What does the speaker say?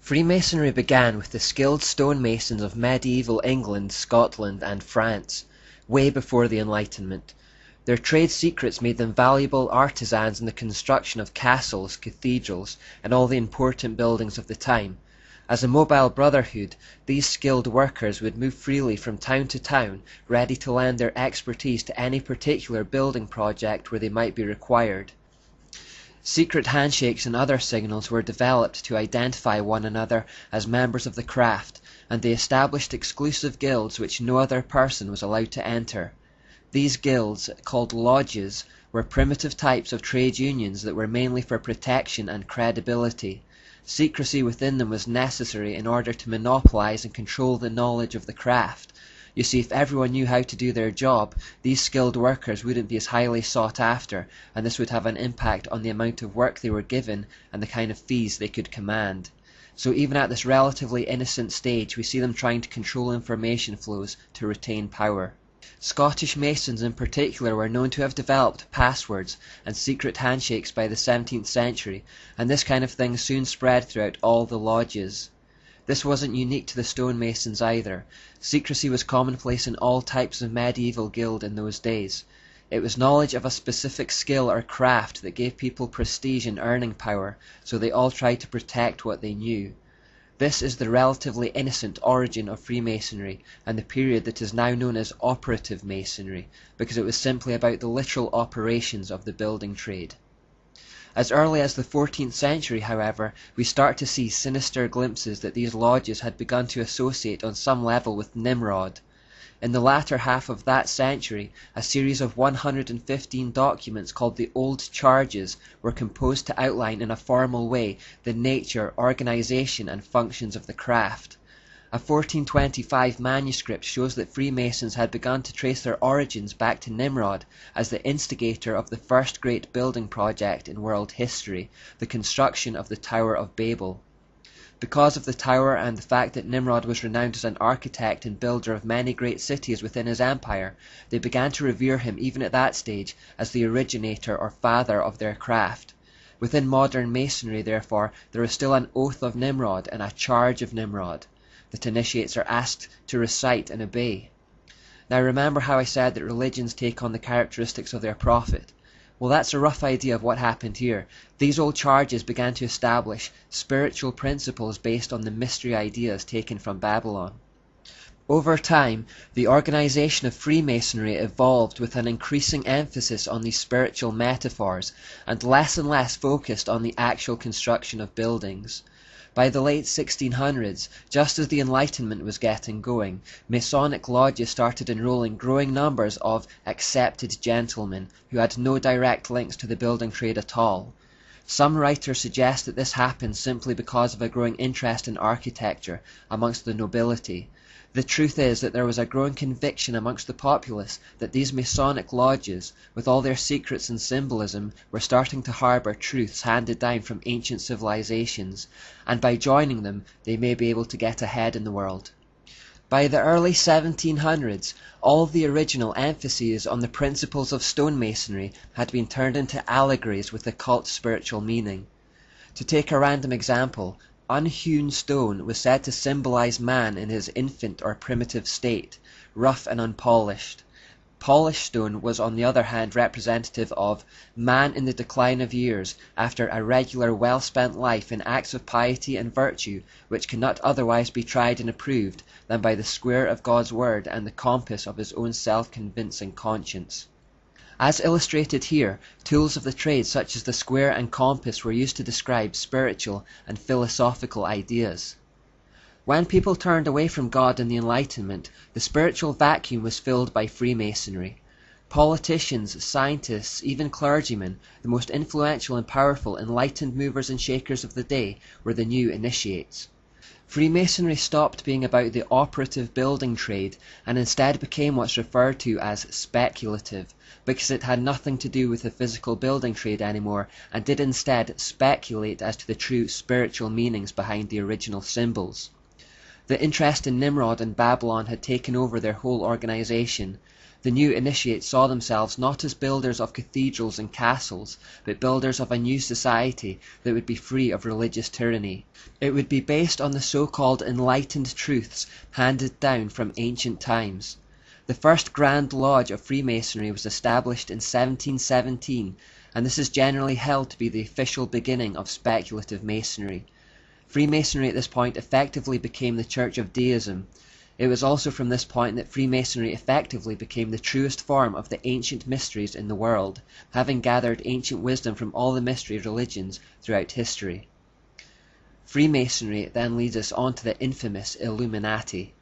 Freemasonry began with the skilled stonemasons of medieval England, Scotland, and France, way before the Enlightenment. Their trade secrets made them valuable artisans in the construction of castles, cathedrals, and all the important buildings of the time. As a mobile brotherhood, these skilled workers would move freely from town to town, ready to lend their expertise to any particular building project where they might be required. Secret handshakes and other signals were developed to identify one another as members of the craft, and they established exclusive guilds which no other person was allowed to enter. These guilds, called lodges, were primitive types of trade unions that were mainly for protection and credibility. Secrecy within them was necessary in order to monopolize and control the knowledge of the craft. You see, if everyone knew how to do their job, these skilled workers wouldn't be as highly sought after, and this would have an impact on the amount of work they were given and the kind of fees they could command. So even at this relatively innocent stage, we see them trying to control information flows to retain power. Scottish Masons in particular were known to have developed passwords and secret handshakes by the 17th century, and this kind of thing soon spread throughout all the lodges. This wasn't unique to the stonemasons either. Secrecy was commonplace in all types of medieval guild in those days. It was knowledge of a specific skill or craft that gave people prestige and earning power, so they all tried to protect what they knew. This is the relatively innocent origin of Freemasonry, and the period that is now known as operative masonry, because it was simply about the literal operations of the building trade. As early as the 14th century, however, we start to see sinister glimpses that these lodges had begun to associate on some level with Nimrod. In the latter half of that century, a series of 115 documents called the Old Charges were composed to outline in a formal way the nature, organization, and functions of the craft. A 1425 manuscript shows that Freemasons had begun to trace their origins back to Nimrod as the instigator of the first great building project in world history, the construction of the Tower of Babel. Because of the tower and the fact that Nimrod was renowned as an architect and builder of many great cities within his empire, they began to revere him even at that stage as the originator or father of their craft. Within modern masonry, therefore, there is still an oath of Nimrod and a charge of Nimrod that initiates are asked to recite and obey. Now remember how I said that religions take on the characteristics of their prophet? Well, that's a rough idea of what happened here. These old charges began to establish spiritual principles based on the mystery ideas taken from Babylon. Over time, the organization of Freemasonry evolved with an increasing emphasis on these spiritual metaphors and less focused on the actual construction of buildings. By the late 1600s, just as the Enlightenment was getting going, Masonic lodges started enrolling growing numbers of accepted gentlemen who had no direct links to the building trade at all. Some writers suggest that this happened simply because of a growing interest in architecture amongst the nobility. The truth is that there was a growing conviction amongst the populace that these Masonic lodges, with all their secrets and symbolism, were starting to harbour truths handed down from ancient civilizations, and by joining them they may be able to get ahead in the world. By the early 1700s, all of the original emphases on the principles of stonemasonry had been turned into allegories with occult spiritual meaning. To take a random example, unhewn stone was said to symbolize man in his infant or primitive state, rough and unpolished. Polished stone was on the other hand representative of man in the decline of years after a regular well-spent life in acts of piety and virtue which cannot otherwise be tried and approved than by the square of God's word and the compass of his own self-convincing conscience. As illustrated here, tools of the trade such as the square and compass were used to describe spiritual and philosophical ideas. When people turned away from God in the Enlightenment, the spiritual vacuum was filled by Freemasonry. Politicians, scientists, even clergymen, the most influential and powerful enlightened movers and shakers of the day, were the new initiates. Freemasonry stopped being about the operative building trade and instead became what's referred to as speculative, because it had nothing to do with the physical building trade anymore and did instead speculate as to the true spiritual meanings behind the original symbols. The interest in Nimrod and Babylon had taken over their whole organization. The new initiates saw themselves not as builders of cathedrals and castles, but builders of a new society that would be free of religious tyranny. It would be based on the so-called enlightened truths handed down from ancient times. The first Grand Lodge of Freemasonry was established in 1717, and this is generally held to be the official beginning of speculative Masonry. Freemasonry at this point effectively became the Church of Deism. It was also from this point that Freemasonry effectively became the truest form of the ancient mysteries in the world, having gathered ancient wisdom from all the mystery religions throughout history. Freemasonry then leads us on to the infamous Illuminati.